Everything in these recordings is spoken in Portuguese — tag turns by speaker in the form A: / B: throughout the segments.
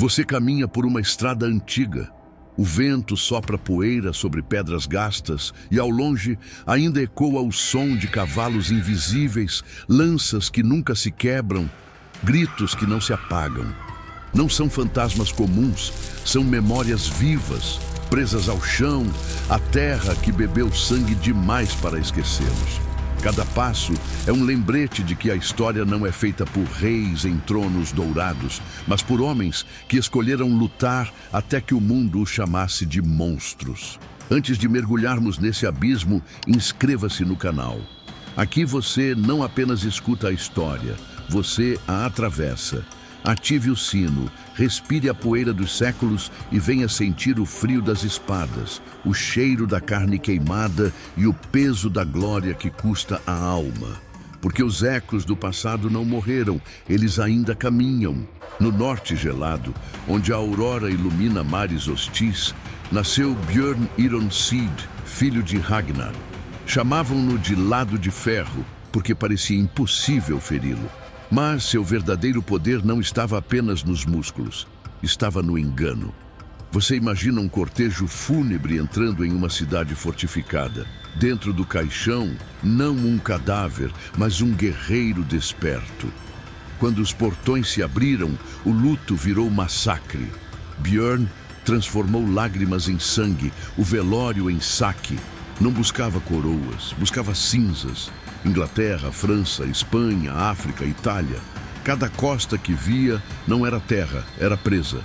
A: Você caminha por uma estrada antiga. O vento sopra poeira sobre pedras gastas e ao longe ainda ecoa o som de cavalos invisíveis, lanças que nunca se quebram, gritos que não se apagam. Não são fantasmas comuns, são memórias vivas, presas ao chão, a terra que bebeu sangue demais para esquecê-los. Cada passo é um lembrete de que a história não é feita por reis em tronos dourados, mas por homens que escolheram lutar até que o mundo os chamasse de monstros. Antes de mergulharmos nesse abismo, inscreva-se no canal. Aqui você não apenas escuta a história, você a atravessa. Ative o sino, respire a poeira dos séculos e venha sentir o frio das espadas, o cheiro da carne queimada e o peso da glória que custa a alma. Porque os ecos do passado não morreram, eles ainda caminham. No norte gelado, onde a aurora ilumina mares hostis, nasceu Björn Ironside, filho de Ragnar. Chamavam-no de Lado de Ferro, porque parecia impossível feri-lo. Mas seu verdadeiro poder não estava apenas nos músculos, estava no engano. Você imagina um cortejo fúnebre entrando em uma cidade fortificada. Dentro do caixão, não um cadáver, mas um guerreiro desperto. Quando os portões se abriram, o luto virou massacre. Björn transformou lágrimas em sangue, o velório em saque. Não buscava coroas, buscava cinzas. Inglaterra, França, Espanha, África, Itália. Cada costa que via não era terra, era presa.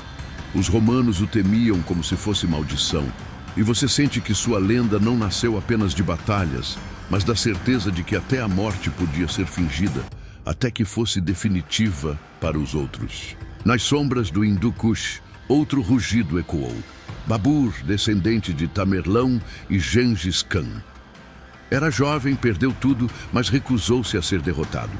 A: Os romanos o temiam como se fosse maldição. E você sente que sua lenda não nasceu apenas de batalhas, mas da certeza de que até a morte podia ser fingida, até que fosse definitiva para os outros. Nas sombras do Hindu Kush, outro rugido ecoou. Babur, descendente de Tamerlão e Gengis Khan. Era jovem, perdeu tudo, mas recusou-se a ser derrotado.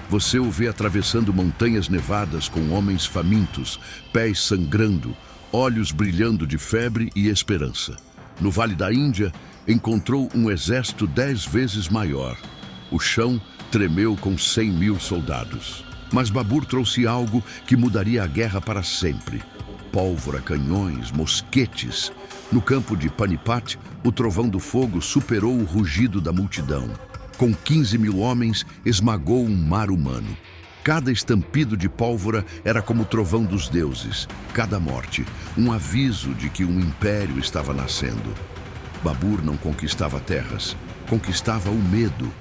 A: Você o vê atravessando montanhas nevadas com homens famintos, pés sangrando, olhos brilhando de febre e esperança. No Vale da Índia, encontrou um exército 10 vezes maior. O chão tremeu com 100.000 soldados. Mas Babur trouxe algo que mudaria a guerra para sempre. Pólvora, canhões, mosquetes. No campo de Panipat, o trovão do fogo superou o rugido da multidão. Com 15.000 homens, esmagou um mar humano. Cada estampido de pólvora era como o trovão dos deuses. Cada morte, um aviso de que um império estava nascendo. Babur não conquistava terras, conquistava o medo.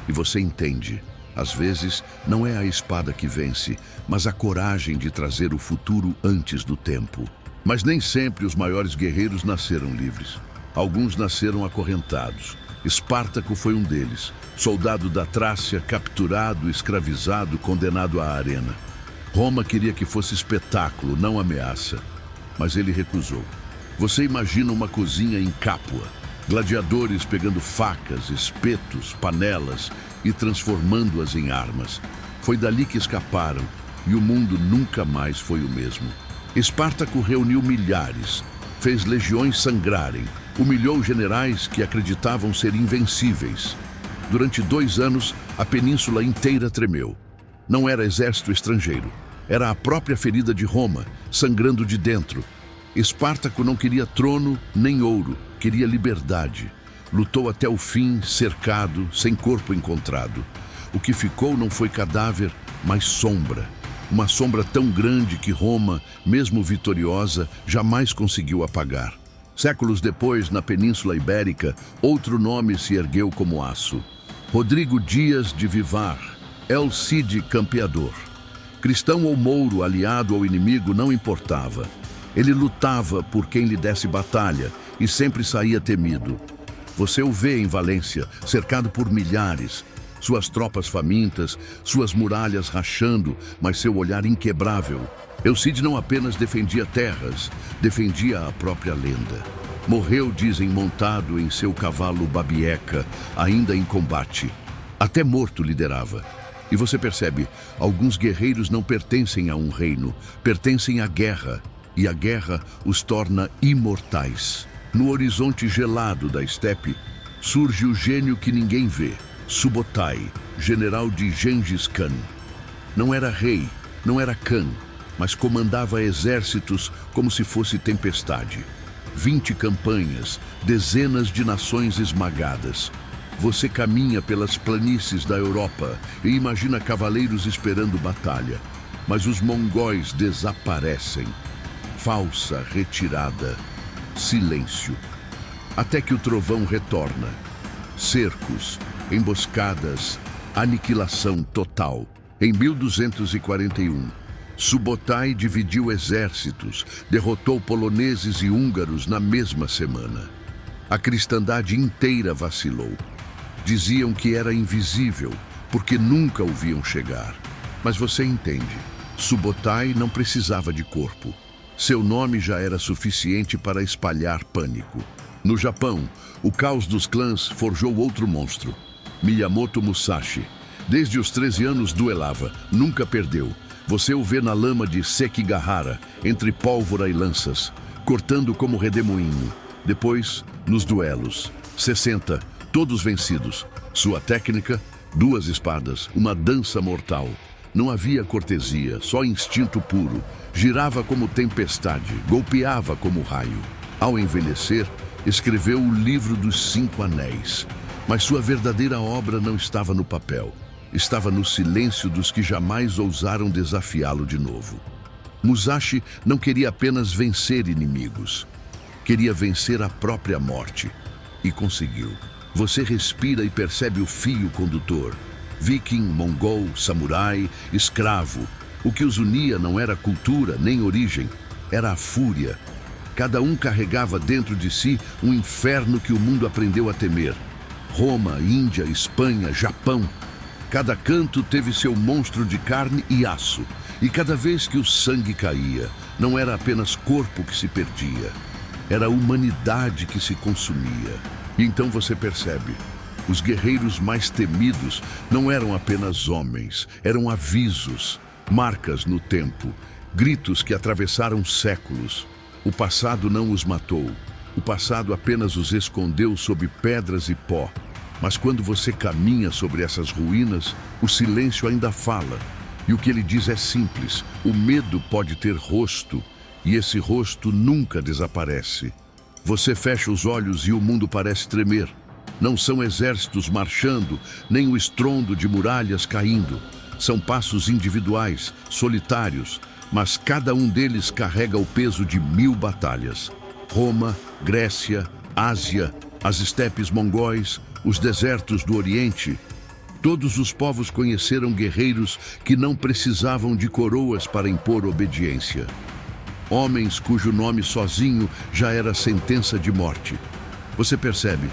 A: E você entende, às vezes não é a espada que vence, mas a coragem de trazer o futuro antes do tempo. Mas nem sempre os maiores guerreiros nasceram livres. Alguns nasceram acorrentados. Espartaco foi um deles, soldado da Trácia, capturado, escravizado, condenado à arena. Roma queria que fosse espetáculo, não ameaça, mas ele recusou. Você imagina uma cozinha em Capua, gladiadores pegando facas, espetos, panelas e transformando-as em armas. Foi dali que escaparam e o mundo nunca mais foi o mesmo. Espartaco reuniu milhares, fez legiões sangrarem, humilhou generais que acreditavam ser invencíveis. Durante 2 anos, a península inteira tremeu. Não era exército estrangeiro, era a própria ferida de Roma, sangrando de dentro. Espartaco não queria trono nem ouro, queria liberdade. Lutou até o fim, cercado, sem corpo encontrado. O que ficou não foi cadáver, mas sombra. Uma sombra tão grande que Roma, mesmo vitoriosa, jamais conseguiu apagar. Séculos depois, na Península Ibérica, outro nome se ergueu como aço. Rodrigo Dias de Vivar, El Cid Campeador. Cristão ou mouro, aliado ao inimigo, não importava. Ele lutava por quem lhe desse batalha e sempre saía temido. Você o vê em Valência, cercado por milhares, suas tropas famintas, suas muralhas rachando, mas seu olhar inquebrável. El Cid não apenas defendia terras, defendia a própria lenda. Morreu, dizem, montado em seu cavalo Babieca, ainda em combate. Até morto liderava. E você percebe, alguns guerreiros não pertencem a um reino, pertencem à guerra, e a guerra os torna imortais. No horizonte gelado da estepe, surge o gênio que ninguém vê, Subotai, general de Gengis Khan. Não era rei, não era Khan, mas comandava exércitos como se fosse tempestade. 20 campanhas, dezenas de nações esmagadas. Você caminha pelas planícies da Europa e imagina cavaleiros esperando batalha. Mas os mongóis desaparecem. Falsa retirada. Silêncio. Até que o trovão retorna. Cercos, emboscadas, aniquilação total. Em 1241, Subotai dividiu exércitos, derrotou poloneses e húngaros na mesma semana. A cristandade inteira vacilou. Diziam que era invisível, porque nunca o viam chegar. Mas você entende, Subotai não precisava de corpo. Seu nome já era suficiente para espalhar pânico. No Japão, o caos dos clãs forjou outro monstro, Miyamoto Musashi. Desde os 13 anos duelava, nunca perdeu. Você o vê na lama de Sekigahara, entre pólvora e lanças, cortando como redemoinho. Depois, nos duelos. 60, todos vencidos. Sua técnica, 2 espadas, uma dança mortal. Não havia cortesia, só instinto puro. Girava como tempestade, golpeava como raio. Ao envelhecer, escreveu o livro dos 5 anéis. Mas sua verdadeira obra não estava no papel. Estava no silêncio dos que jamais ousaram desafiá-lo de novo. Musashi não queria apenas vencer inimigos. Queria vencer a própria morte. E conseguiu. Você respira e percebe o fio condutor. Viking, mongol, samurai, escravo. O que os unia não era cultura nem origem, era a fúria. Cada um carregava dentro de si um inferno que o mundo aprendeu a temer. Roma, Índia, Espanha, Japão. Cada canto teve seu monstro de carne e aço. E cada vez que o sangue caía, não era apenas corpo que se perdia. Era a humanidade que se consumia. E então você percebe, os guerreiros mais temidos não eram apenas homens, eram avisos, marcas no tempo, gritos que atravessaram séculos. O passado não os matou. O passado apenas os escondeu sob pedras e pó. Mas quando você caminha sobre essas ruínas, o silêncio ainda fala. E o que ele diz é simples: o medo pode ter rosto, e esse rosto nunca desaparece. Você fecha os olhos e o mundo parece tremer. Não são exércitos marchando, nem o estrondo de muralhas caindo. São passos individuais, solitários, mas cada um deles carrega o peso de 1000 batalhas. Roma, Grécia, Ásia, as estepes mongóis, os desertos do Oriente. Todos os povos conheceram guerreiros que não precisavam de coroas para impor obediência. Homens cujo nome sozinho já era sentença de morte. Você percebe?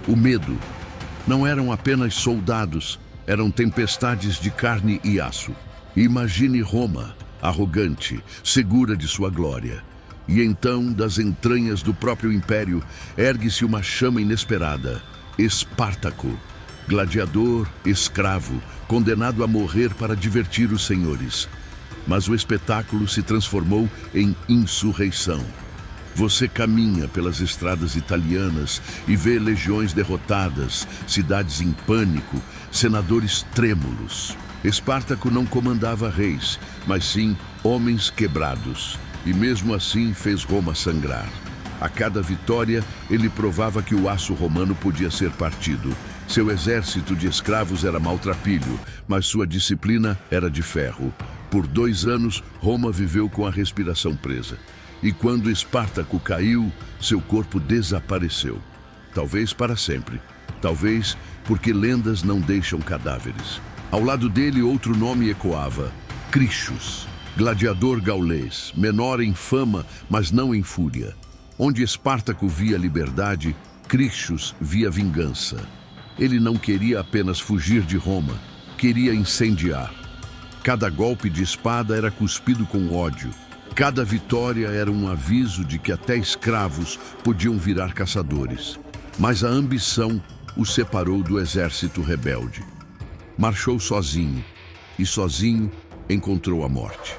A: O medo. Não eram apenas soldados, eram tempestades de carne e aço. Imagine Roma, arrogante, segura de sua glória. E então, das entranhas do próprio império, ergue-se uma chama inesperada. Espartaco, gladiador, escravo, condenado a morrer para divertir os senhores. Mas o espetáculo se transformou em insurreição. Você caminha pelas estradas italianas e vê legiões derrotadas, cidades em pânico, senadores trêmulos. Espartaco não comandava reis, mas sim homens quebrados. E mesmo assim fez Roma sangrar. A cada vitória, ele provava que o aço romano podia ser partido. Seu exército de escravos era maltrapilho, mas sua disciplina era de ferro. Por 2 anos, Roma viveu com a respiração presa. E quando Espartaco caiu, seu corpo desapareceu. Talvez para sempre. Talvez porque lendas não deixam cadáveres. Ao lado dele, outro nome ecoava: Crixus, gladiador gaulês, menor em fama, mas não em fúria. Onde Espartaco via liberdade, Crixus via vingança. Ele não queria apenas fugir de Roma, queria incendiar. Cada golpe de espada era cuspido com ódio. Cada vitória era um aviso de que até escravos podiam virar caçadores. Mas a ambição o separou do exército rebelde. Marchou sozinho, e sozinho encontrou a morte.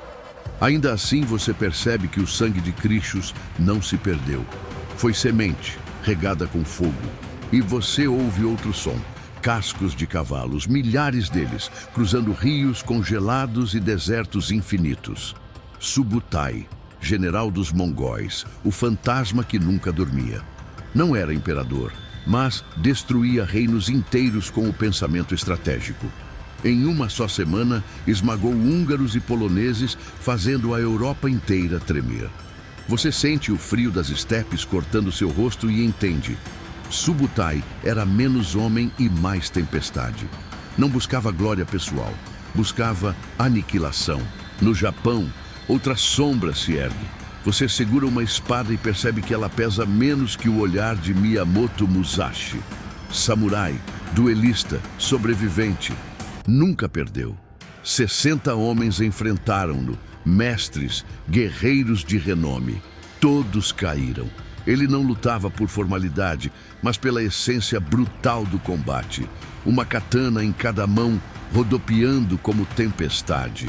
A: Ainda assim, você percebe que o sangue de Crixus não se perdeu. Foi semente, regada com fogo. E você ouve outro som. Cascos de cavalos, milhares deles, cruzando rios congelados e desertos infinitos. Subutai, general dos mongóis, o fantasma que nunca dormia. Não era imperador, mas destruía reinos inteiros com o pensamento estratégico. Em uma só semana, esmagou húngaros e poloneses, fazendo a Europa inteira tremer. Você sente o frio das estepes cortando seu rosto e entende. Subutai era menos homem e mais tempestade. Não buscava glória pessoal, buscava aniquilação. No Japão, outra sombra se ergue. Você segura uma espada e percebe que ela pesa menos que o olhar de Miyamoto Musashi. Samurai, duelista, sobrevivente. Nunca perdeu. 60 homens enfrentaram-no, mestres, guerreiros de renome. Todos caíram. Ele não lutava por formalidade, mas pela essência brutal do combate. Uma katana em cada mão, rodopiando como tempestade.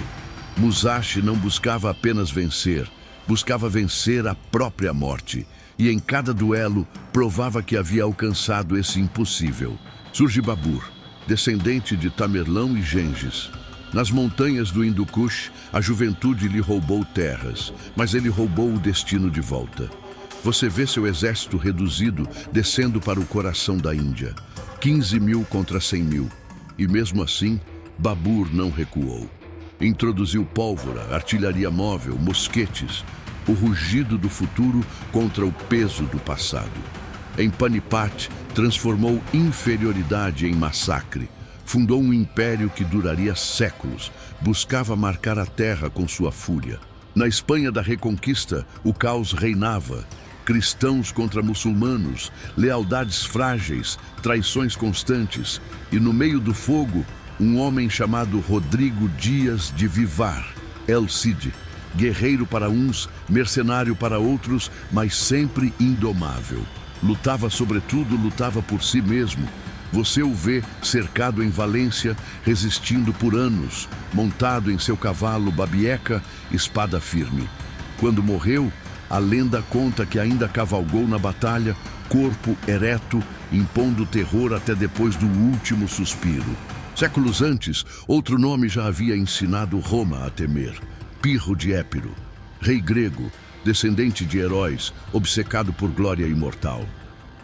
A: Musashi não buscava apenas vencer, buscava vencer a própria morte. E em cada duelo, provava que havia alcançado esse impossível. Surge Babur, descendente de Tamerlão e Gengis. Nas montanhas do Hindu Kush, a juventude lhe roubou terras, mas ele roubou o destino de volta. Você vê seu exército reduzido descendo para o coração da Índia. 15 mil contra 100 mil. E mesmo assim, Babur não recuou. Introduziu pólvora, artilharia móvel, mosquetes, o rugido do futuro contra o peso do passado. Em Panipat, transformou inferioridade em massacre. Fundou um império que duraria séculos, buscava marcar a terra com sua fúria. Na Espanha da Reconquista, o caos reinava. Cristãos contra muçulmanos, lealdades frágeis, traições constantes. E no meio do fogo, um homem chamado Rodrigo Dias de Vivar, El Cid. Guerreiro para uns, mercenário para outros, mas sempre indomável. Lutava sobretudo, lutava por si mesmo. Você o vê cercado em Valência, resistindo por anos, montado em seu cavalo Babieca, espada firme. Quando morreu, a lenda conta que ainda cavalgou na batalha, corpo ereto, impondo terror até depois do último suspiro. Séculos antes, outro nome já havia ensinado Roma a temer: Pirro de Épiro, rei grego, descendente de heróis, obcecado por glória imortal.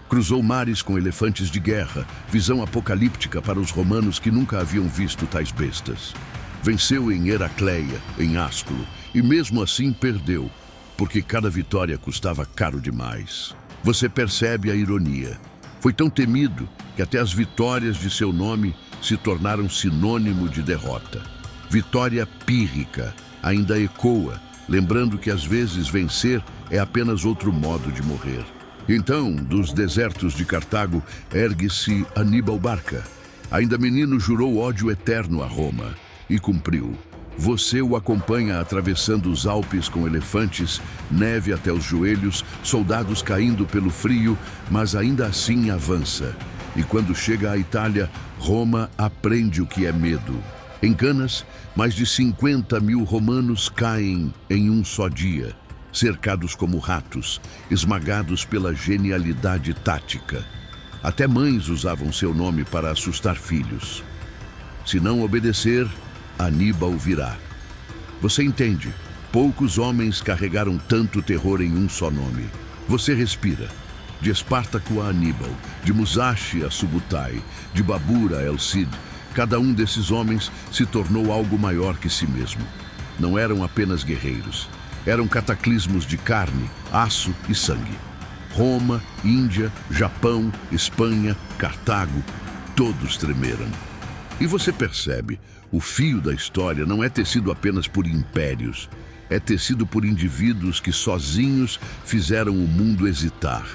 A: Cruzou mares com elefantes de guerra, visão apocalíptica para os romanos que nunca haviam visto tais bestas. Venceu em Heracleia, em Ásculo, e mesmo assim perdeu, porque cada vitória custava caro demais. Você percebe a ironia. Foi tão temido que até as vitórias de seu nome se tornaram sinônimo de derrota. Vitória pírrica ainda ecoa, lembrando que às vezes vencer é apenas outro modo de morrer. Então, dos desertos de Cartago, ergue-se Aníbal Barca. Ainda menino, jurou ódio eterno a Roma e cumpriu. Você o acompanha atravessando os Alpes com elefantes, neve até os joelhos, soldados caindo pelo frio, mas ainda assim avança. E quando chega à Itália, Roma aprende o que é medo. Em Canas, mais de 50 mil romanos caem em um só dia, cercados como ratos, esmagados pela genialidade tática. Até mães usavam seu nome para assustar filhos. Se não obedecer, Aníbal virá. Você entende? Poucos homens carregaram tanto terror em um só nome. Você respira. De Espartaco a Aníbal, de Musashi a Subutai, de Babur a El Cid, cada um desses homens se tornou algo maior que si mesmo. Não eram apenas guerreiros. Eram cataclismos de carne, aço e sangue. Roma, Índia, Japão, Espanha, Cartago, todos tremeram. E você percebe, o fio da história não é tecido apenas por impérios, é tecido por indivíduos que sozinhos fizeram o mundo hesitar.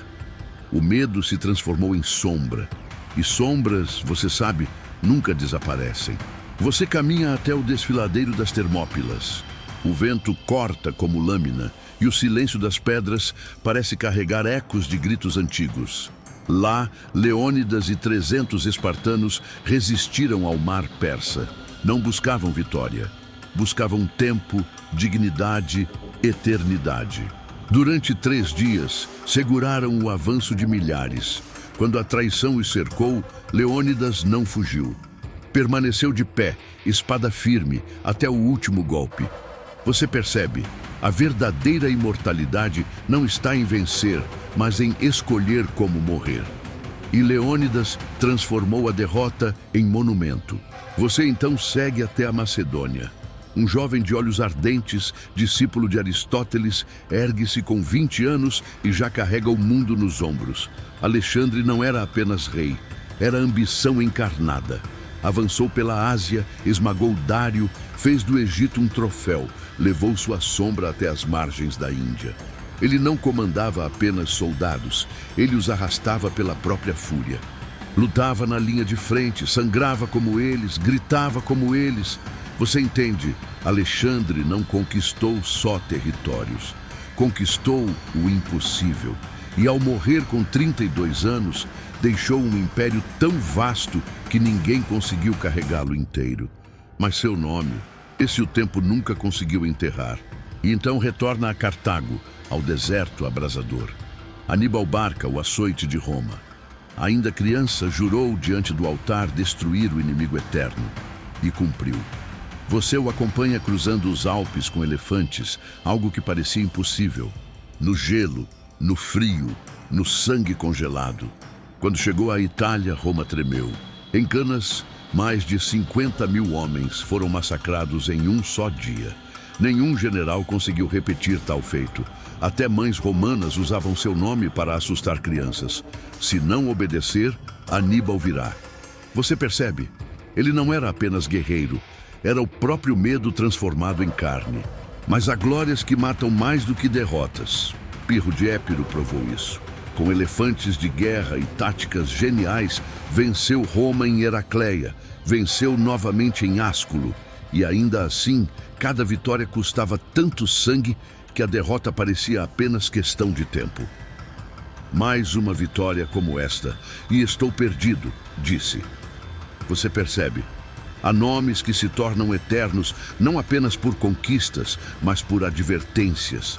A: O medo se transformou em sombra, e sombras, você sabe, nunca desaparecem. Você caminha até o desfiladeiro das Termópilas. O vento corta como lâmina e o silêncio das pedras parece carregar ecos de gritos antigos. Lá, Leônidas e 300 espartanos resistiram ao mar persa. Não buscavam vitória, buscavam tempo, dignidade, eternidade. Durante 3 dias, seguraram o avanço de milhares. Quando a traição os cercou, Leônidas não fugiu. Permaneceu de pé, espada firme, até o último golpe. Você percebe, a verdadeira imortalidade não está em vencer, mas em escolher como morrer. E Leônidas transformou a derrota em monumento. Você então segue até a Macedônia. Um jovem de olhos ardentes, discípulo de Aristóteles, ergue-se com 20 anos e já carrega o mundo nos ombros. Alexandre não era apenas rei, era ambição encarnada. Avançou pela Ásia, esmagou Dário, fez do Egito um troféu, levou sua sombra até as margens da Índia. Ele não comandava apenas soldados, ele os arrastava pela própria fúria. Lutava na linha de frente, sangrava como eles, gritava como eles. Você entende? Alexandre não conquistou só territórios, conquistou o impossível. E ao morrer com 32 anos, deixou um império tão vasto que ninguém conseguiu carregá-lo inteiro. Mas seu nome, esse o tempo nunca conseguiu enterrar. E então retorna a Cartago, ao deserto abrasador. Aníbal barca o açoite de Roma. Ainda criança, jurou diante do altar destruir o inimigo eterno. E cumpriu. Você o acompanha cruzando os Alpes com elefantes, algo que parecia impossível. No gelo, no frio, no sangue congelado. Quando chegou à Itália, Roma tremeu. Em Canas, mais de 50 mil homens foram massacrados em um só dia. Nenhum general conseguiu repetir tal feito. Até mães romanas usavam seu nome para assustar crianças. Se não obedecer, Aníbal virá. Você percebe? Ele não era apenas guerreiro. Era o próprio medo transformado em carne. Mas há glórias que matam mais do que derrotas. Pirro de Épiro provou isso. Com elefantes de guerra e táticas geniais, venceu Roma em Heracleia, venceu novamente em Ásculo. E ainda assim, cada vitória custava tanto sangue que a derrota parecia apenas questão de tempo. Mais uma vitória como esta, e estou perdido, disse. Você percebe? Há nomes que se tornam eternos não apenas por conquistas, mas por advertências.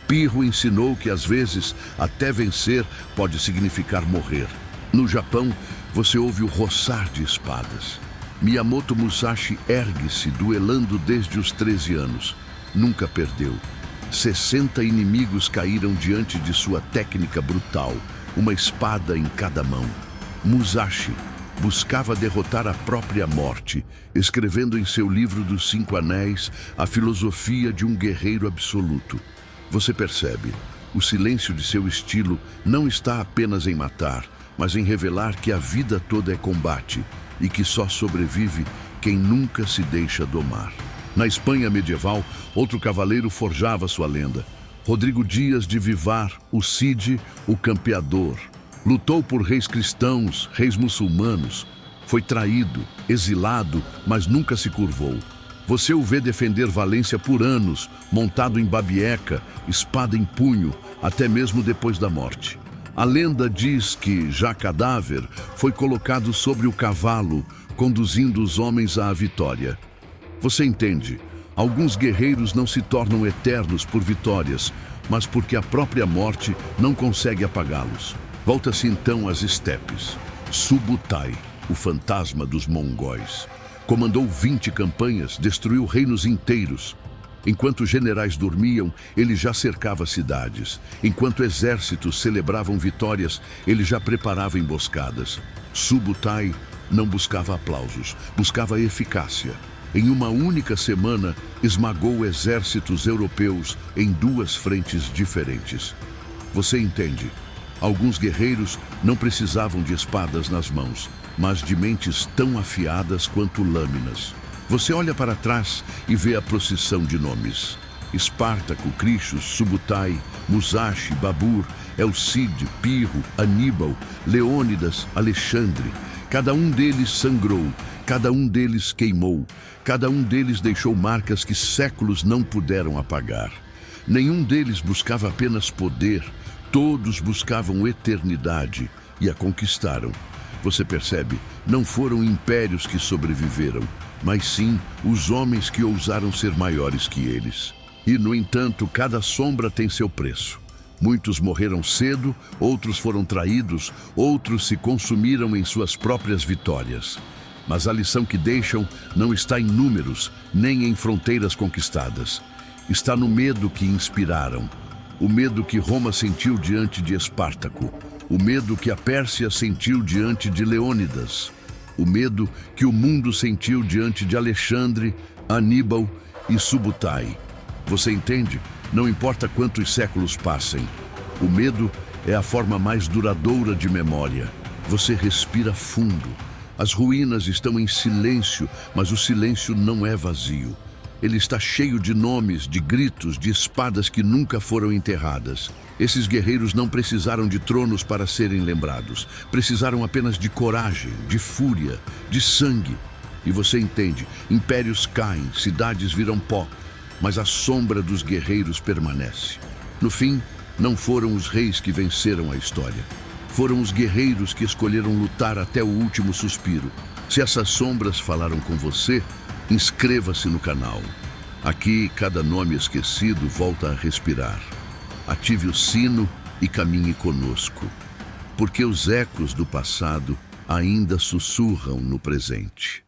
A: Pirro ensinou que às vezes até vencer pode significar morrer. No Japão, você ouve o roçar de espadas. Miyamoto Musashi ergue-se duelando desde os 13 anos. Nunca perdeu. 60 inimigos caíram diante de sua técnica brutal, uma espada em cada mão. Musashi buscava derrotar a própria morte, escrevendo em seu livro dos 5 Anéis a filosofia de um guerreiro absoluto. Você percebe, o silêncio de seu estilo não está apenas em matar, mas em revelar que a vida toda é combate e que só sobrevive quem nunca se deixa domar. Na Espanha medieval, outro cavaleiro forjava sua lenda. Rodrigo Dias de Vivar, o Cid, o campeador. Lutou por reis cristãos, reis muçulmanos. Foi traído, exilado, mas nunca se curvou. Você o vê defender Valência por anos, montado em babieca, espada em punho, até mesmo depois da morte. A lenda diz que, já cadáver, foi colocado sobre o cavalo, conduzindo os homens à vitória. Você entende? Alguns guerreiros não se tornam eternos por vitórias, mas porque a própria morte não consegue apagá-los. Volta-se então às estepes. Subutai, o fantasma dos mongóis. Comandou 20 campanhas, destruiu reinos inteiros. Enquanto generais dormiam, ele já cercava cidades. Enquanto exércitos celebravam vitórias, ele já preparava emboscadas. Subutai não buscava aplausos, buscava eficácia. Em uma única semana, esmagou exércitos europeus em 2 frentes diferentes. Você entende? Alguns guerreiros não precisavam de espadas nas mãos, mas de mentes tão afiadas quanto lâminas. Você olha para trás e vê a procissão de nomes. Espartaco, Crixus, Subutai, Musashi, Babur, Elcide, Pirro, Aníbal, Leônidas, Alexandre. Cada um deles sangrou, cada um deles queimou, cada um deles deixou marcas que séculos não puderam apagar. Nenhum deles buscava apenas poder, todos buscavam eternidade e a conquistaram. Você percebe? Não foram impérios que sobreviveram, mas sim os homens que ousaram ser maiores que eles. E, no entanto, cada sombra tem seu preço. Muitos morreram cedo, outros foram traídos, outros se consumiram em suas próprias vitórias. Mas a lição que deixam não está em números, nem em fronteiras conquistadas. está no medo que inspiraram. O medo que Roma sentiu diante de Espartaco. O medo que a Pérsia sentiu diante de Leônidas. O medo que o mundo sentiu diante de Alexandre, Aníbal e Subutai. Você entende? Não importa quantos séculos passem. O medo é a forma mais duradoura de memória. Você respira fundo. As ruínas estão em silêncio, mas o silêncio não é vazio. Ele está cheio de nomes, de gritos, de espadas que nunca foram enterradas. Esses guerreiros não precisaram de tronos para serem lembrados. Precisaram apenas de coragem, de fúria, de sangue. E você entende, impérios caem, cidades viram pó, mas a sombra dos guerreiros permanece. No fim, não foram os reis que venceram a história. Foram os guerreiros que escolheram lutar até o último suspiro. Se essas sombras falaram com você, inscreva-se no canal. Aqui, cada nome esquecido volta a respirar. Ative o sino e caminhe conosco, porque os ecos do passado ainda sussurram no presente.